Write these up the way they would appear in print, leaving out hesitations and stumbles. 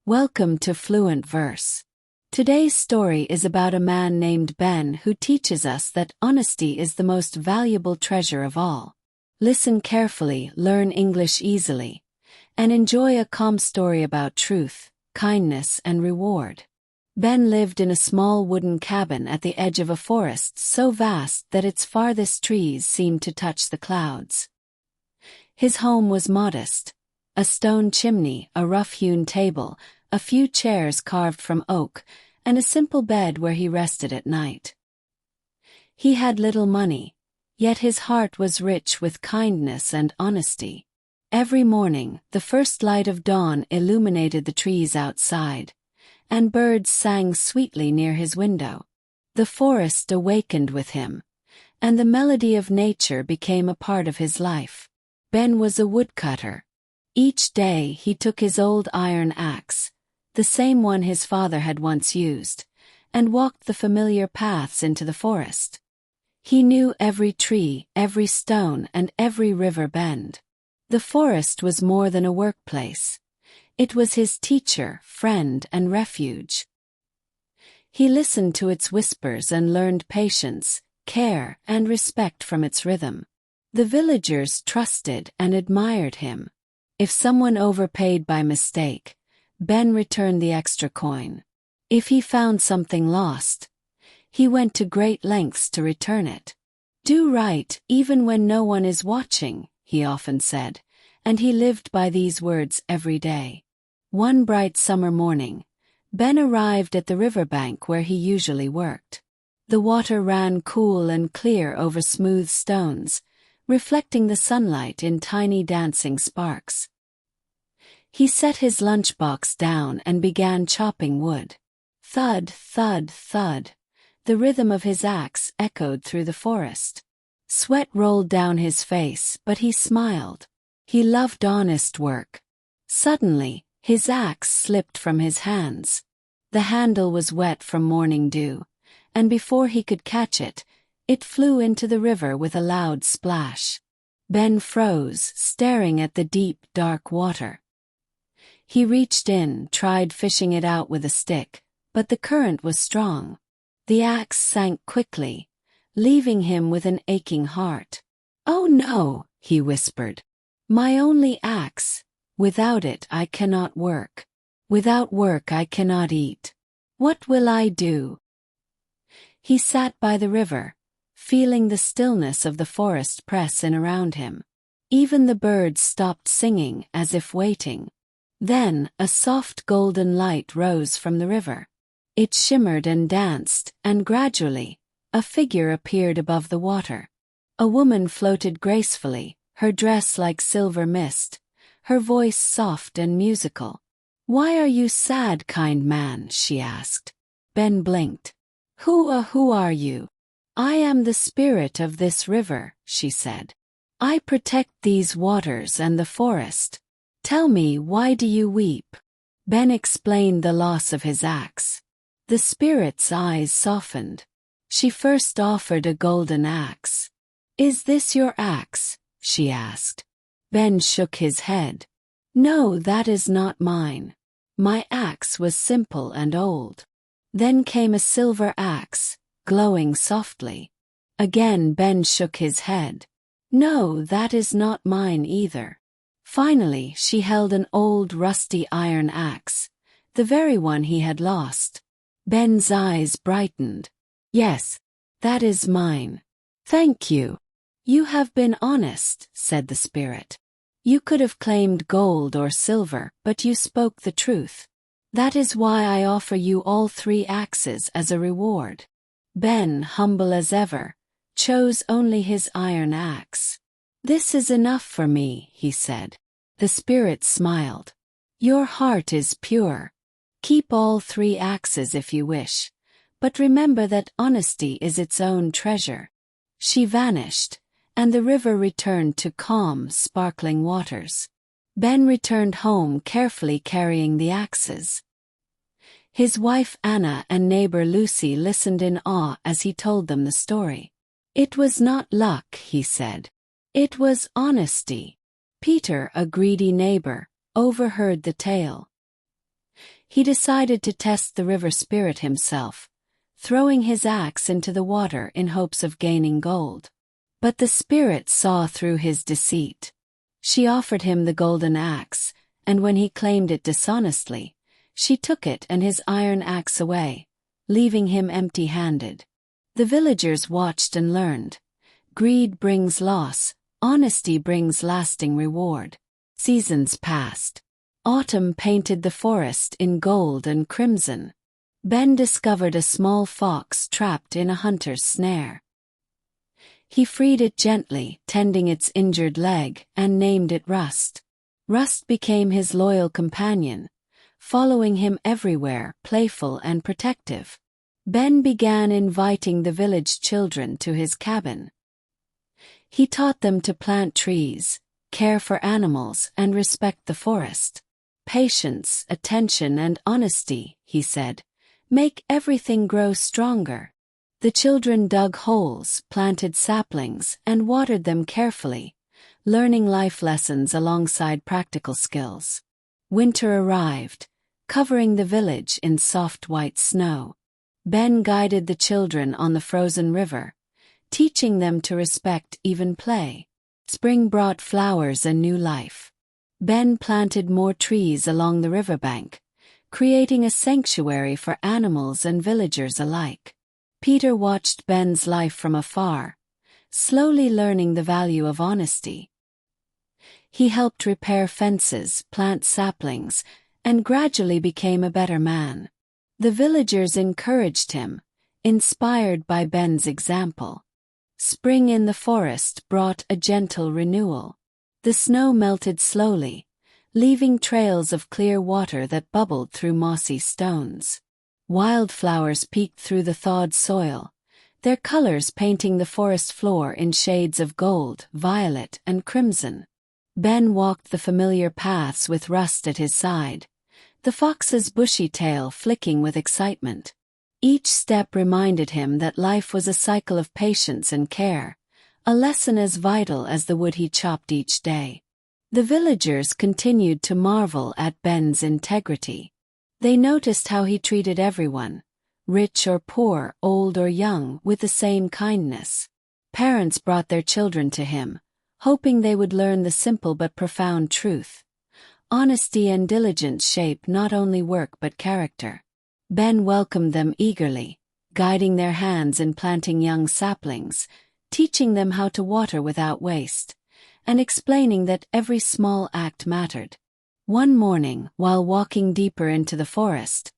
Welcome to Fluent Verse. Today's story is about a man named Ben who teaches us that honesty is the most valuable treasure of all. Listen carefully, learn English easily, and enjoy a calm story about truth, kindness, and reward. Ben lived in a small wooden cabin at the edge of a forest so vast that its farthest trees seemed to touch the clouds. His home was modest: a stone chimney, a rough-hewn table, a few chairs carved from oak, and a simple bed where he rested at night. He had little money, yet his heart was rich with kindness and honesty. Every morning, the first light of dawn illuminated the trees outside, and birds sang sweetly near his window. The forest awakened with him, and the melody of nature became a part of his life. Ben was a woodcutter. Each day he took his old iron axe, the same one his father had once used, and walked the familiar paths into the forest. He knew every tree, every stone, and every river bend. The forest was more than a workplace. It was his teacher, friend, and refuge. He listened to its whispers and learned patience, care, and respect from its rhythm. The villagers trusted and admired him. If someone overpaid by mistake, Ben returned the extra coin. If he found something lost, he went to great lengths to return it. "Do right, even when no one is watching," he often said, and he lived by these words every day. One bright summer morning, Ben arrived at the riverbank where he usually worked. The water ran cool and clear over smooth stones, reflecting the sunlight in tiny dancing sparks. He set his lunchbox down and began chopping wood. Thud, thud, thud. The rhythm of his axe echoed through the forest. Sweat rolled down his face, but he smiled. He loved honest work. Suddenly, his axe slipped from his hands. The handle was wet from morning dew, and before he could catch it, it flew into the river with a loud splash. Ben froze, staring at the deep, dark water. He reached in, tried fishing it out with a stick, but the current was strong. The axe sank quickly, leaving him with an aching heart. "Oh no," he whispered. "My only axe. Without it I cannot work. Without work I cannot eat. What will I do?" He sat by the river, feeling the stillness of the forest press in around him. Even the birds stopped singing as if waiting. Then, a soft golden light rose from the river. It shimmered and danced, and gradually, a figure appeared above the water. A woman floated gracefully, her dress like silver mist, her voice soft and musical. "Why are you sad, kind man?" she asked. Ben blinked. Who are you?" "I am the spirit of this river," she said. "I protect these waters and the forest. Tell me, why do you weep?" Ben explained the loss of his axe. The spirit's eyes softened. She first offered a golden axe. "Is this your axe?" she asked. Ben shook his head. "No, that is not mine. My axe was simple and old." Then came a silver axe, glowing softly. Again Ben shook his head. "No, that is not mine either." Finally, she held an old rusty iron axe, the very one he had lost. Ben's eyes brightened. "Yes, that is mine. Thank you. You have been honest," said the spirit. "You could have claimed gold or silver, but you spoke the truth. That is why I offer you all 3 axes as a reward." Ben, humble as ever, chose only his iron axe. "This is enough for me," he said. The spirit smiled. "Your heart is pure. Keep all 3 axes if you wish, but remember that honesty is its own treasure." She vanished, and the river returned to calm, sparkling waters. Ben returned home carefully carrying the axes. His wife Anna and neighbor Lucy listened in awe as he told them the story. "It was not luck," he said. "It was honesty." Peter, a greedy neighbor, overheard the tale. He decided to test the river spirit himself, throwing his axe into the water in hopes of gaining gold. But the spirit saw through his deceit. She offered him the golden axe, and when he claimed it dishonestly, she took it and his iron axe away, leaving him empty-handed. The villagers watched and learned. Greed brings loss, honesty brings lasting reward. Seasons passed. Autumn painted the forest in gold and crimson. Ben discovered a small fox trapped in a hunter's snare. He freed it gently, tending its injured leg, and named it Rust. Rust became his loyal companion, following him everywhere, playful and protective. Ben began inviting the village children to his cabin. He taught them to plant trees, care for animals, and respect the forest. Patience, attention, and honesty, he said, make everything grow stronger. The children dug holes, planted saplings, and watered them carefully, learning life lessons alongside practical skills. Winter arrived, covering the village in soft white snow. Ben guided the children on the frozen river, teaching them to respect even play. Spring brought flowers and new life. Ben planted more trees along the riverbank, creating a sanctuary for animals and villagers alike. Peter watched Ben's life from afar, slowly learning the value of honesty. He helped repair fences, plant saplings, and gradually became a better man. The villagers encouraged him, inspired by Ben's example. Spring in the forest brought a gentle renewal. The snow melted slowly, leaving trails of clear water that bubbled through mossy stones. Wildflowers peeked through the thawed soil, their colors painting the forest floor in shades of gold, violet, and crimson. Ben walked the familiar paths with Rust at his side, the fox's bushy tail flicking with excitement. Each step reminded him that life was a cycle of patience and care, a lesson as vital as the wood he chopped each day. The villagers continued to marvel at Ben's integrity. They noticed how he treated everyone, rich or poor, old or young, with the same kindness. Parents brought their children to him, hoping they would learn the simple but profound truth. Honesty and diligence shape not only work but character. Ben welcomed them eagerly, guiding their hands in planting young saplings, teaching them how to water without waste, and explaining that every small act mattered. One morning, while walking deeper into the forest,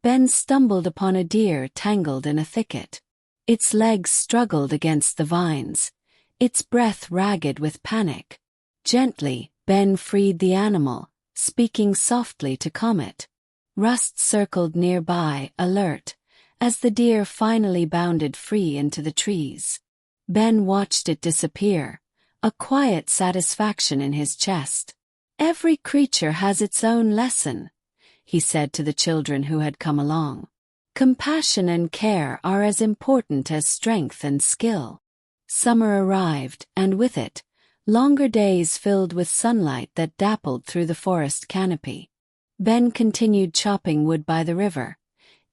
Ben stumbled upon a deer tangled in a thicket. Its legs struggled against the vines, its breath ragged with panic. Gently, Ben freed the animal, speaking softly to calm it. Rust circled nearby, alert, as the deer finally bounded free into the trees. Ben watched it disappear, a quiet satisfaction in his chest. "Every creature has its own lesson," he said to the children who had come along. "Compassion and care are as important as strength and skill." Summer arrived, and with it, longer days filled with sunlight that dappled through the forest canopy. Ben continued chopping wood by the river,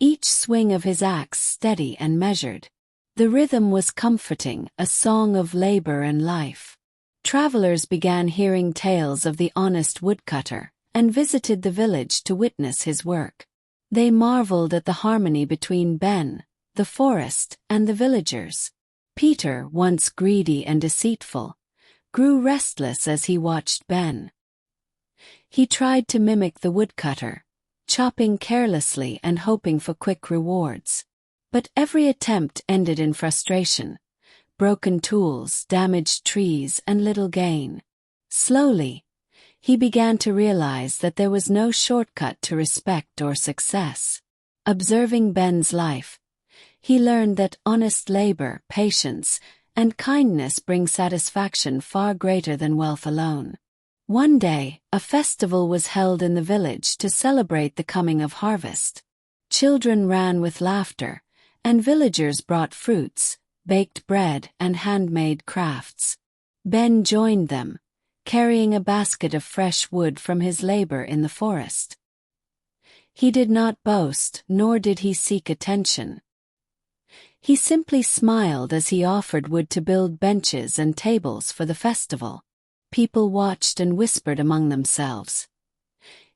each swing of his axe steady and measured. The rhythm was comforting, a song of labor and life. Travelers began hearing tales of the honest woodcutter, and visited the village to witness his work. They marveled at the harmony between Ben, the forest, and the villagers. Peter, once greedy and deceitful, grew restless as he watched Ben. He tried to mimic the woodcutter, chopping carelessly and hoping for quick rewards. But every attempt ended in frustration. Broken tools, damaged trees, and little gain. Slowly, he began to realize that there was no shortcut to respect or success. Observing Ben's life, he learned that honest labor, patience, and kindness bring satisfaction far greater than wealth alone. One day, a festival was held in the village to celebrate the coming of harvest. Children ran with laughter, and villagers brought fruits, baked bread, and handmade crafts. Ben joined them, carrying a basket of fresh wood from his labor in the forest. He did not boast, nor did he seek attention. He simply smiled as he offered wood to build benches and tables for the festival. People watched and whispered among themselves.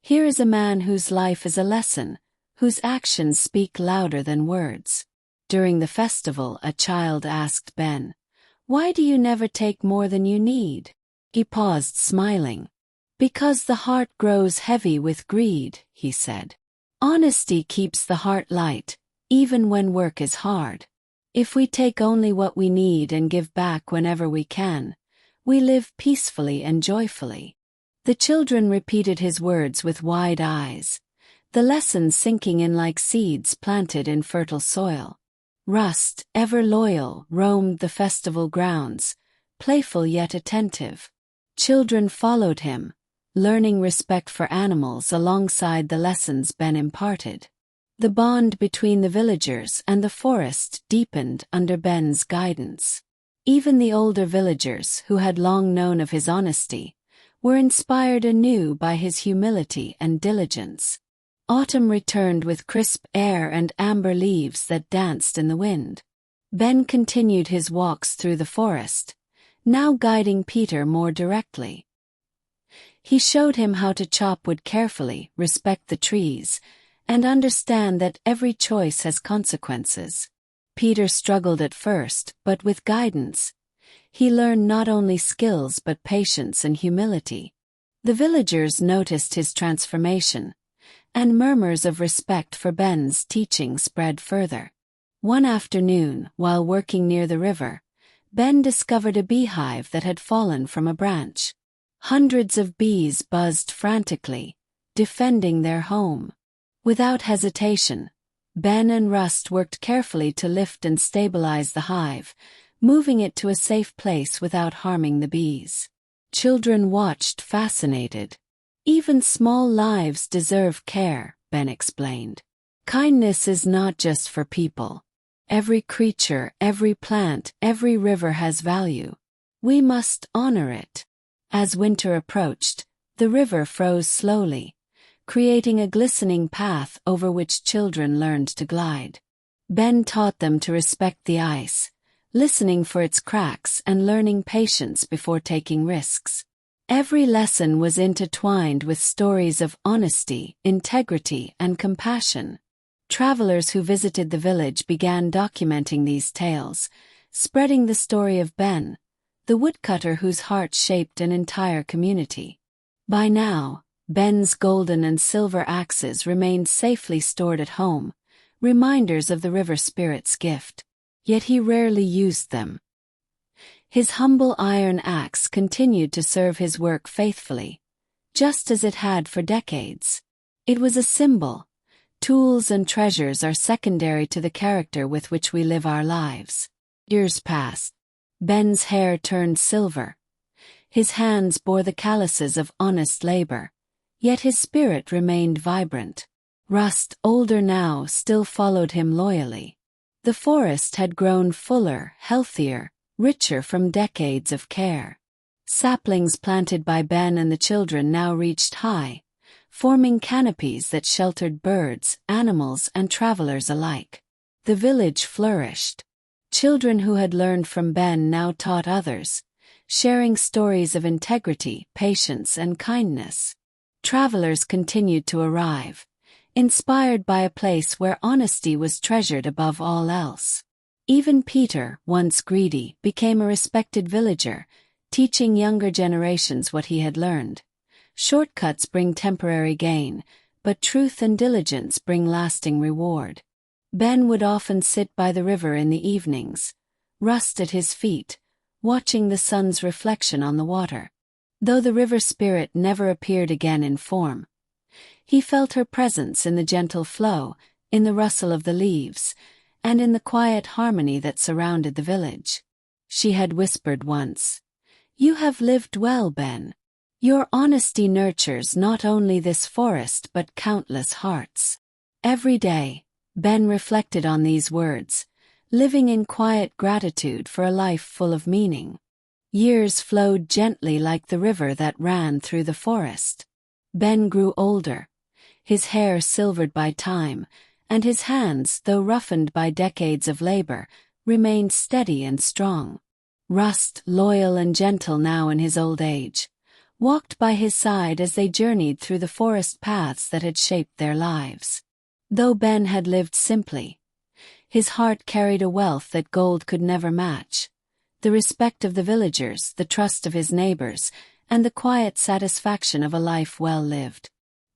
Here is a man whose life is a lesson, whose actions speak louder than words. During the festival, a child asked Ben, "Why do you never take more than you need?" He paused, smiling. "Because the heart grows heavy with greed," he said. "Honesty keeps the heart light, even when work is hard. If we take only what we need and give back whenever we can, we live peacefully and joyfully." The children repeated his words with wide eyes, the lessons sinking in like seeds planted in fertile soil. Rust, ever loyal, roamed the festival grounds, playful yet attentive. Children followed him, learning respect for animals alongside the lessons Ben imparted. The bond between the villagers and the forest deepened under Ben's guidance. Even the older villagers, who had long known of his honesty, were inspired anew by his humility and diligence. Autumn returned with crisp air and amber leaves that danced in the wind. Ben continued his walks through the forest, now guiding Peter more directly. He showed him how to chop wood carefully, respect the trees, and understand that every choice has consequences. Peter struggled at first, but with guidance, he learned not only skills but patience and humility. The villagers noticed his transformation, and murmurs of respect for Ben's teaching spread further. One afternoon, while working near the river, Ben discovered a beehive that had fallen from a branch. Hundreds of bees buzzed frantically, defending their home. Without hesitation, Ben and Rust worked carefully to lift and stabilize the hive, moving it to a safe place without harming the bees. Children watched, fascinated. "Even small lives deserve care," Ben explained. "Kindness is not just for people. Every creature, every plant, every river has value. We must honor it." As winter approached, the river froze slowly, creating a glistening path over which children learned to glide. Ben taught them to respect the ice, listening for its cracks and learning patience before taking risks. Every lesson was intertwined with stories of honesty, integrity, and compassion. Travelers who visited the village began documenting these tales, spreading the story of Ben, the woodcutter whose heart shaped an entire community. By now, Ben's golden and silver axes remained safely stored at home, reminders of the river spirit's gift. Yet he rarely used them. His humble iron axe continued to serve his work faithfully, just as it had for decades. It was a symbol. Tools and treasures are secondary to the character with which we live our lives. Years passed. Ben's hair turned silver. His hands bore the calluses of honest labor, yet his spirit remained vibrant. Rust, older now, still followed him loyally. The forest had grown fuller, healthier, richer from decades of care. Saplings planted by Ben and the children now reached high, forming canopies that sheltered birds, animals, and travelers alike. The village flourished. Children who had learned from Ben now taught others, sharing stories of integrity, patience, and kindness. Travelers continued to arrive, inspired by a place where honesty was treasured above all else. Even Peter, once greedy, became a respected villager, teaching younger generations what he had learned. Shortcuts bring temporary gain, but truth and diligence bring lasting reward. Ben would often sit by the river in the evenings, Rust at his feet, watching the sun's reflection on the water. Though the river spirit never appeared again in form, he felt her presence in the gentle flow, in the rustle of the leaves, and in the quiet harmony that surrounded the village. She had whispered once, "You have lived well, Ben. Your honesty nurtures not only this forest but countless hearts." Every day, Ben reflected on these words, living in quiet gratitude for a life full of meaning. Years flowed gently like the river that ran through the forest. Ben grew older, his hair silvered by time, and his hands, though roughened by decades of labor, remained steady and strong. Rust, loyal and gentle now in his old age, walked by his side as they journeyed through the forest paths that had shaped their lives. Though Ben had lived simply, his heart carried a wealth that gold could never match: the respect of the villagers, the trust of his neighbors, and the quiet satisfaction of a life well lived.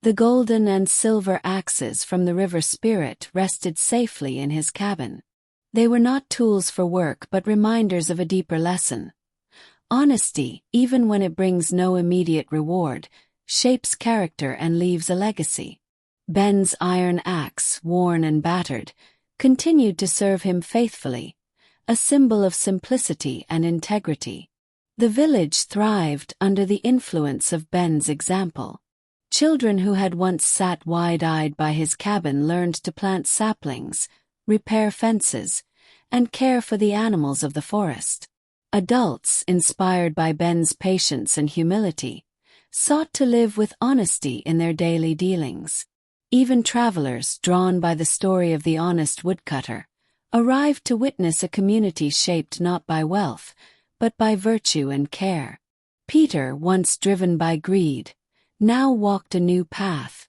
The golden and silver axes from the river spirit rested safely in his cabin. They were not tools for work but reminders of a deeper lesson. Honesty, even when it brings no immediate reward, shapes character and leaves a legacy. Ben's iron axe, worn and battered, continued to serve him faithfully, a symbol of simplicity and integrity. The village thrived under the influence of Ben's example. Children who had once sat wide-eyed by his cabin learned to plant saplings, repair fences, and care for the animals of the forest. Adults, inspired by Ben's patience and humility, sought to live with honesty in their daily dealings. Even travelers, drawn by the story of the honest woodcutter, arrived to witness a community shaped not by wealth, but by virtue and care. Peter, once driven by greed, now walked a new path.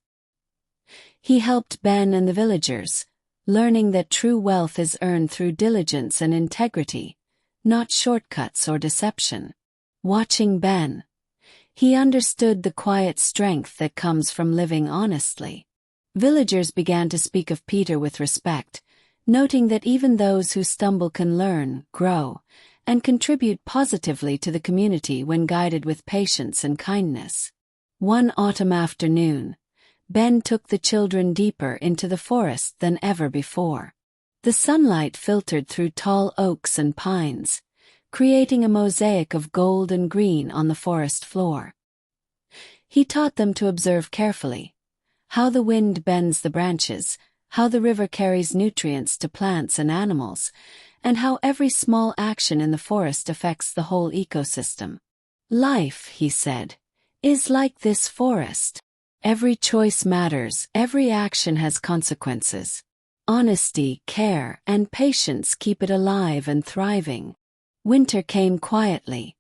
He helped Ben and the villagers, learning that true wealth is earned through diligence and integrity, not shortcuts or deception. Watching Ben, he understood the quiet strength that comes from living honestly. Villagers began to speak of Peter with respect, noting that even those who stumble can learn, grow, and contribute positively to the community when guided with patience and kindness. One autumn afternoon, Ben took the children deeper into the forest than ever before. The sunlight filtered through tall oaks and pines, creating a mosaic of gold and green on the forest floor. He taught them to observe carefully how the wind bends the branches, how the river carries nutrients to plants and animals, and how every small action in the forest affects the whole ecosystem. Life, he said, is like this forest. Every choice matters, every action has consequences. Honesty, care, and patience keep it alive and thriving. Winter came quietly,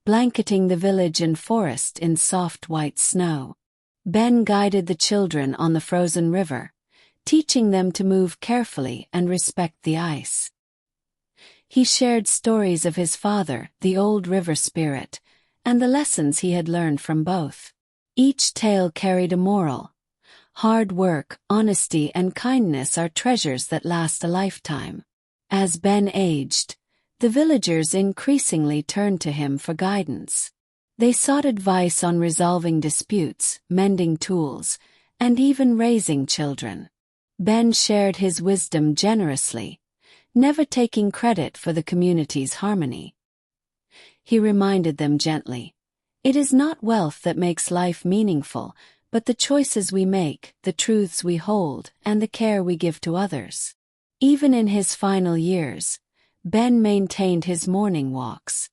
blanketing the village and forest in soft white snow. Ben guided the children on the frozen river, teaching them to move carefully and respect the ice. He shared stories of his father, the old river spirit, and the lessons he had learned from both. Each tale carried a moral. Hard work, honesty, and kindness are treasures that last a lifetime. As Ben aged, the villagers increasingly turned to him for guidance. They sought advice on resolving disputes, mending tools, and even raising children. Ben shared his wisdom generously, never taking credit for the community's harmony. He reminded them gently, "It is not wealth that makes life meaningful, but the choices we make, the truths we hold, and the care we give to others." Even in his final years, Ben maintained his morning walks.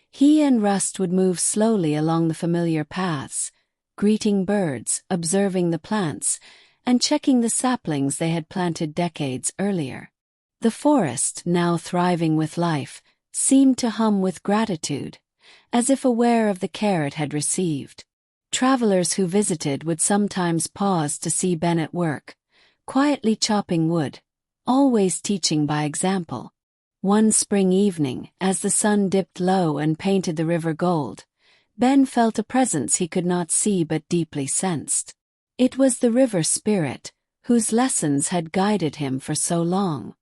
He and Rust would move slowly along the familiar paths, greeting birds, observing the plants, and checking the saplings they had planted decades earlier. The forest, now thriving with life, seemed to hum with gratitude, as if aware of the care it had received. Travelers who visited would sometimes pause to see Ben at work, quietly chopping wood, always teaching by example. One spring evening, as the sun dipped low and painted the river gold, Ben felt a presence he could not see but deeply sensed. It was the river spirit, whose lessons had guided him for so long.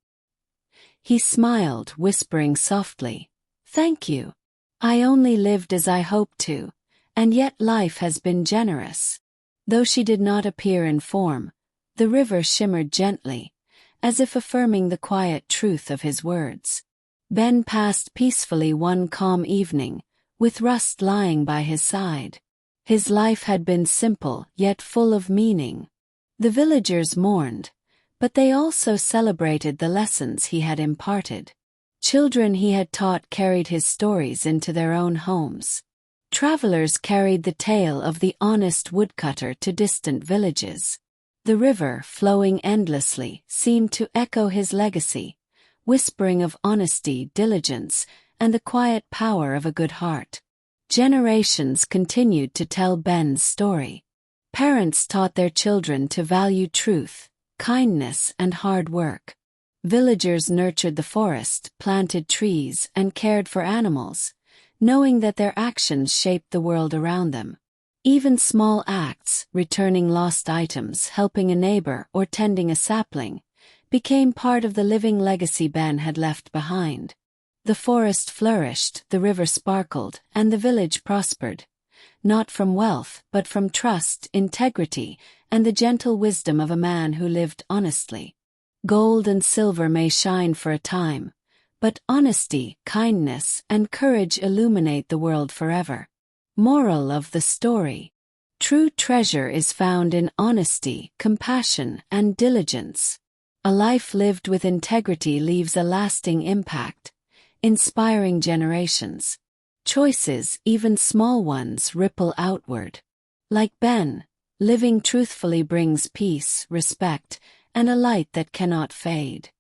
He smiled, whispering softly, "Thank you. I only lived as I hoped to, and yet life has been generous." Though she did not appear in form, the river shimmered gently, as if affirming the quiet truth of his words. Ben passed peacefully one calm evening, with Rust lying by his side. His life had been simple, yet full of meaning. The villagers mourned, but they also celebrated the lessons he had imparted. Children he had taught carried his stories into their own homes. Travelers carried the tale of the honest woodcutter to distant villages. The river, flowing endlessly, seemed to echo his legacy, whispering of honesty, diligence, and the quiet power of a good heart. Generations continued to tell Ben's story. Parents taught their children to value truth, kindness, and hard work. Villagers nurtured the forest, planted trees, and cared for animals, knowing that their actions shaped the world around them. Even small acts, returning lost items, helping a neighbor, or tending a sapling, became part of the living legacy Ben had left behind. The forest flourished, the river sparkled, and the village prospered, not from wealth but from trust, integrity, and the gentle wisdom of a man who lived honestly. Gold and silver may shine for a time, but honesty, kindness, and courage illuminate the world forever. Moral of the story: true treasure is found in honesty, compassion, and diligence. A life lived with integrity leaves a lasting impact, inspiring generations. Choices, even small ones, ripple outward. Like Ben, living truthfully brings peace, respect, and a light that cannot fade.